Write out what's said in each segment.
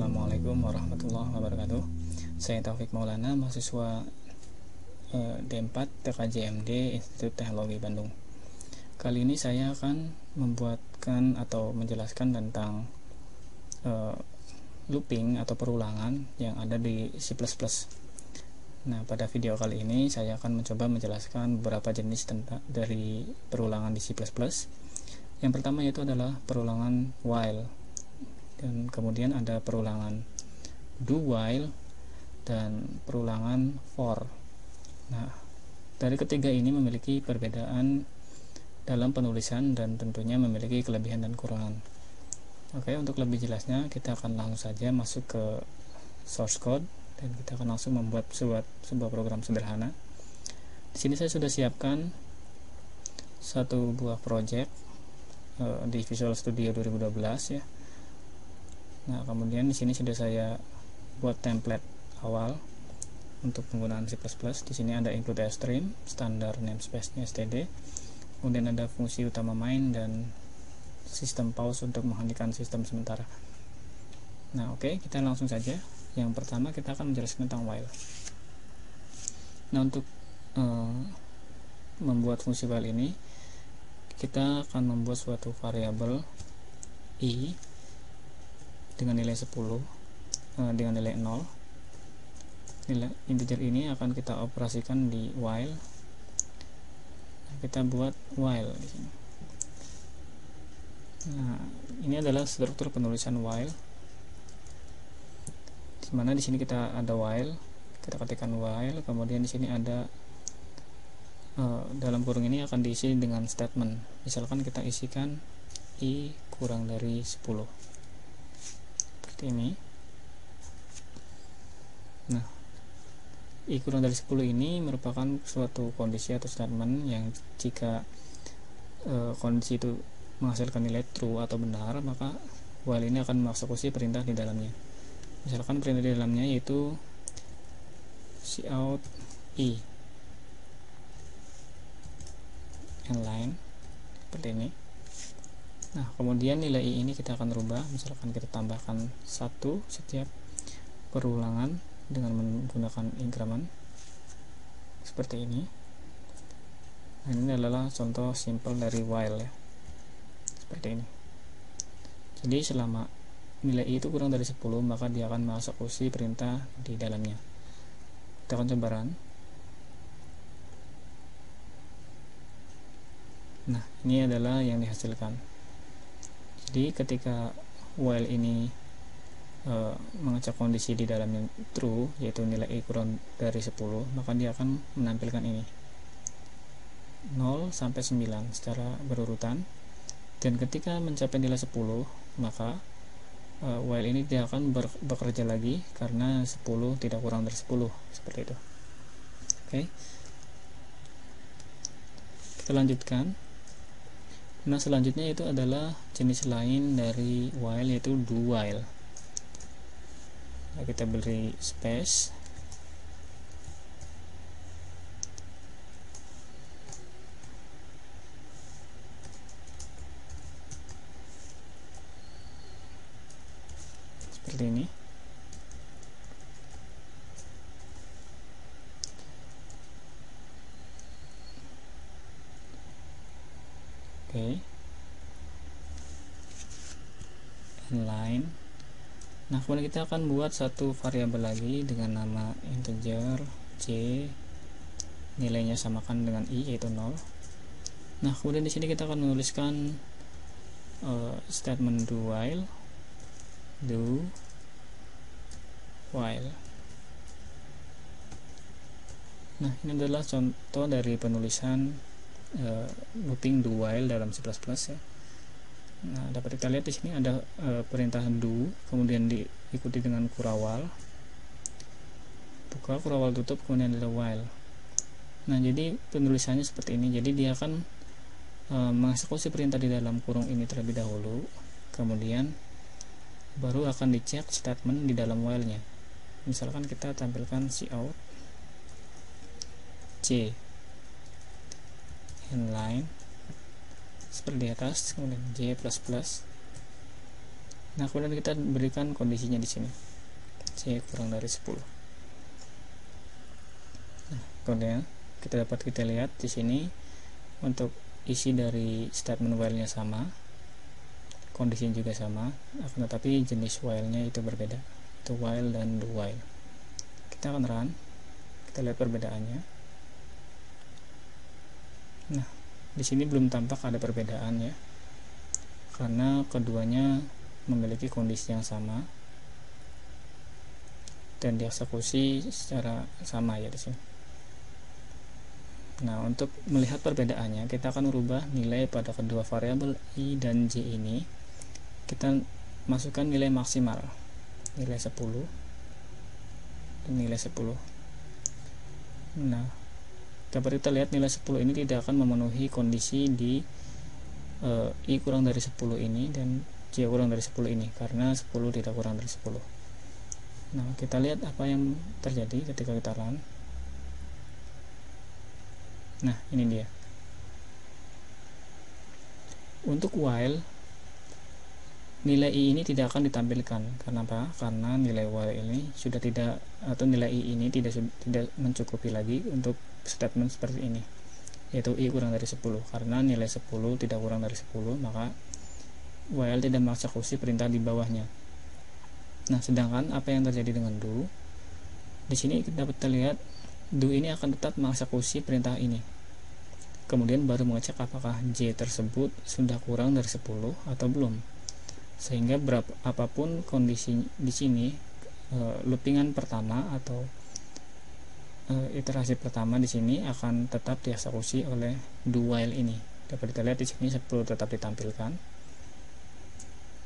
Assalamualaikum warahmatullahi wabarakatuh. Saya Taufik Maulana, mahasiswa D4 TKJMD Institut Teknologi Bandung. Kali ini saya akan membuatkan atau menjelaskan tentang looping atau perulangan yang ada di C++. Nah, pada video kali ini saya akan mencoba menjelaskan beberapa jenis dari perulangan di C++. Yang pertama yaitu adalah perulangan while, dan kemudian ada perulangan do while dan perulangan for. Nah, dari ketiga ini memiliki perbedaan dalam penulisan dan tentunya memiliki kelebihan dan kekurangan. Oke, untuk lebih jelasnya kita akan langsung saja masuk ke source code dan kita akan langsung membuat sebuah program sederhana. Di sini saya sudah siapkan satu buah project di Visual Studio 2012 ya. Nah, kemudian di sini sudah saya buat template awal untuk penggunaan C++. Di sini ada include string, standar namespace-nya std, kemudian ada fungsi utama main dan sistem pause untuk menghentikan sistem sementara. Nah, oke, kita langsung saja. Yang pertama kita akan menjelaskan tentang while. Nah, untuk membuat fungsi while ini kita akan membuat suatu variabel i dengan nilai 10 dengan nilai 0. Nilai integer ini akan kita operasikan di while. Kita buat while di sini. Nah, ini adalah struktur penulisan while. Dimana di sini kita ada while, kita ketikkan while, kemudian di sini ada dalam kurung ini akan diisi dengan statement. Misalkan kita isikan i kurang dari 10 seperti ini. Nah, i kurang dari 10 ini merupakan suatu kondisi atau statement yang jika kondisi itu menghasilkan nilai true atau benar, maka while ini akan mengeksekusi perintah di dalamnya. Misalkan perintah di dalamnya yaitu cout i inline seperti ini. Nah, kemudian nilai i ini kita akan rubah, misalkan kita tambahkan 1 setiap perulangan dengan menggunakan increment seperti ini. Nah, ini adalah contoh simple dari while ya, seperti ini. Jadi selama nilai i itu kurang dari 10, maka dia akan mengeksekusi perintah di dalamnya. Kita akan coba run. Nah, ini adalah yang dihasilkan. Jadi ketika while ini mengecek kondisi di dalamnya true, yaitu nilai i kurang dari 10, maka dia akan menampilkan ini 0 sampai 9 secara berurutan. Dan ketika mencapai nilai 10, maka while ini dia akan bekerja lagi karena 10 tidak kurang dari 10, seperti itu. Oke, kita lanjutkan. Nah, selanjutnya itu adalah jenis lain dari while, yaitu do while. Nah, kita beri space. Seperti ini. Oke. Inline. Nah, kemudian kita akan buat satu variabel lagi dengan nama integer c, nilainya samakan dengan i yaitu 0. Nah, kemudian di sini kita akan menuliskan statement do while. Nah, ini adalah contoh dari penulisan looping do while dalam C++ ya. Nah, dapat kita lihat di sini ada perintah do, kemudian diikuti dengan kurawal, buka, kurawal tutup, kemudian ada while. Nah, jadi penulisannya seperti ini. Jadi dia akan mengeksekusi perintah di dalam kurung ini terlebih dahulu, kemudian baru akan dicek statement di dalam while-nya. Misalkan kita tampilkan cout c inline seperti di atas, kemudian j++, Nah, kemudian kita berikan kondisinya di sini, C kurang dari 10. Nah, kemudian kita lihat di sini untuk isi dari statement while-nya sama, kondisinya juga sama, tetapi jenis while-nya itu berbeda, itu while dan do while. Kita akan run, kita lihat perbedaannya. Nah, di sini belum tampak ada perbedaan ya, karena keduanya memiliki kondisi yang sama dan dieksekusi secara sama ya di sini. Nah, untuk melihat perbedaannya, kita akan merubah nilai pada kedua variabel I dan J ini. Kita masukkan nilai maksimal, nilai 10 dan nilai 10. Nah, dapat kita lihat nilai 10 ini tidak akan memenuhi kondisi di I kurang dari 10 ini dan J kurang dari 10 ini, karena 10 tidak kurang dari 10. Nah, kita lihat apa yang terjadi ketika kita run. Nah, ini dia. Untuk while, nilai I ini tidak akan ditampilkan. Kenapa? Karena nilai while ini sudah tidak, atau nilai I ini tidak mencukupi lagi untuk statement seperti ini, yaitu I kurang dari 10. Karena nilai 10 tidak kurang dari 10, maka while tidak mengeksekusi perintah di bawahnya. Nah, sedangkan apa yang terjadi dengan do? Di sini kita dapat terlihat do ini akan tetap mengeksekusi perintah ini. Kemudian baru mengecek apakah J tersebut sudah kurang dari 10 atau belum. Sehingga apapun kondisi di sini, loopingan pertama atau iterasi pertama di sini akan tetap dieksekusi oleh do while ini. Dapat kita lihat di sini 10 tetap ditampilkan.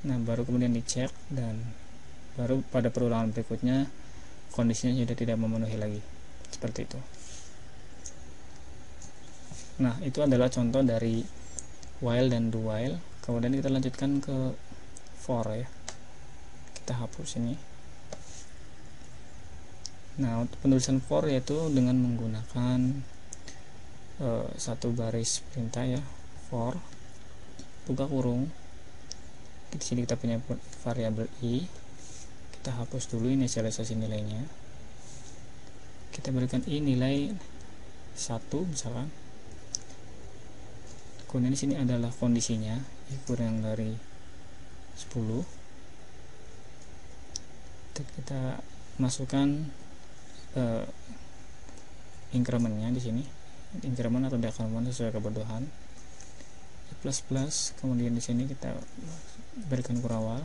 Nah, baru kemudian dicek dan baru pada perulangan berikutnya kondisinya sudah tidak memenuhi lagi. Seperti itu. Nah, itu adalah contoh dari while dan do while. Kemudian kita lanjutkan ke for ya. Kita hapus ini. Nah, untuk penulisan for yaitu dengan menggunakan satu baris perintah ya, for buka kurung. Di sini kita punya variabel I. Kita hapus dulu inisialisasi nilainya. Kita berikan I nilai 1 misalkan. Kemudian di sini adalah kondisinya, I kurang dari 10. Kita masukkan incrementnya di sini, increment atau decrement sesuai kebutuhan. Plus, kemudian di sini kita berikan kurawal.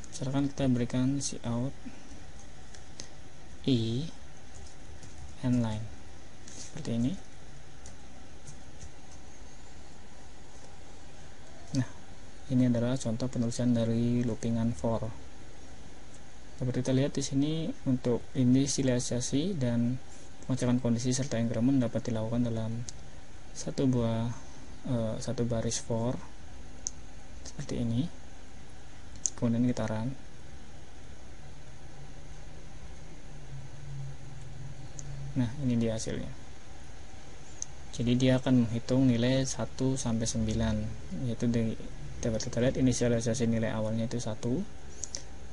Misalkan kita berikan cout I end line seperti ini. Nah, ini adalah contoh penulisan dari loopingan for. Dapat kita lihat di sini untuk inisialisasi dan pengecekan kondisi serta increment dapat dilakukan dalam satu baris for seperti ini. Kemudian kita run. Nah, ini dia hasilnya. Jadi dia akan menghitung nilai 1 sampai 9, yaitu dapat kita lihat inisialisasi nilai awalnya itu 1.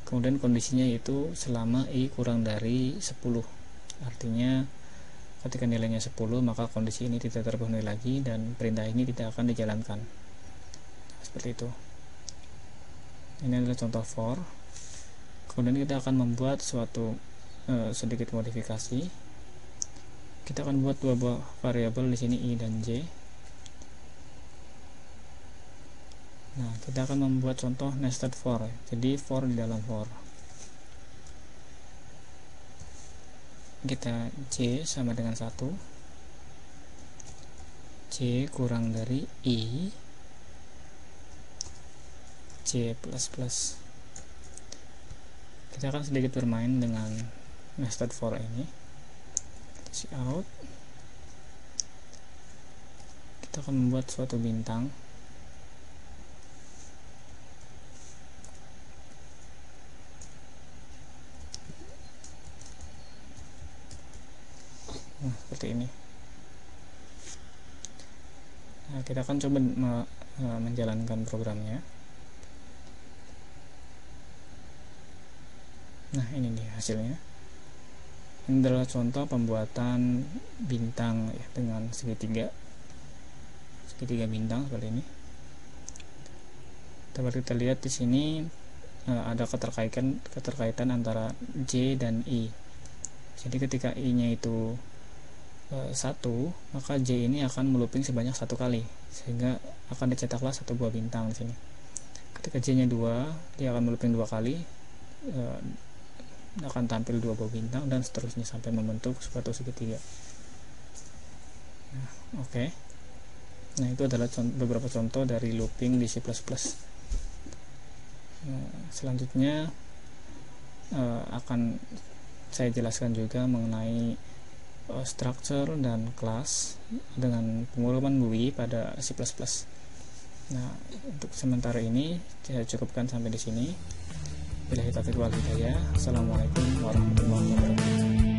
Kemudian kondisinya yaitu selama I kurang dari 10. Artinya ketika nilainya 10, maka kondisi ini tidak terpenuhi lagi dan perintah ini tidak akan dijalankan. Seperti itu. Ini adalah contoh for. Kemudian kita akan membuat suatu sedikit modifikasi. Kita akan buat dua buah variabel di sini I dan J. Nah, kita akan membuat contoh nested for. Jadi for di dalam for. Kita J sama dengan 1. J kurang dari I J++. Kita akan sedikit bermain dengan nested for ini. Cout. Kita akan membuat suatu bintang. Nah, seperti ini. Nah, kita akan coba menjalankan programnya. Nah, ini dia hasilnya. Ini adalah contoh pembuatan bintang ya, dengan segitiga bintang seperti ini. Dapat kita lihat di sini ada keterkaitan antara J dan I. Jadi ketika I-nya itu 1, maka J ini akan melooping sebanyak 1 kali, sehingga akan dicetaklah 1 buah bintang di sini. Ketika J-nya 2, dia akan melooping 2 kali, akan tampil 2 buah bintang, dan seterusnya sampai membentuk suatu segitiga. Nah, oke. Nah, itu adalah beberapa contoh dari looping di C++. Selanjutnya akan saya jelaskan juga mengenai structure dan class dengan pengumuman GUI pada C++. Nah, untuk sementara ini saya cukupkan sampai di sini. Billahi taufiq wal hidayah. Assalamualaikum warahmatullahi wabarakatuh.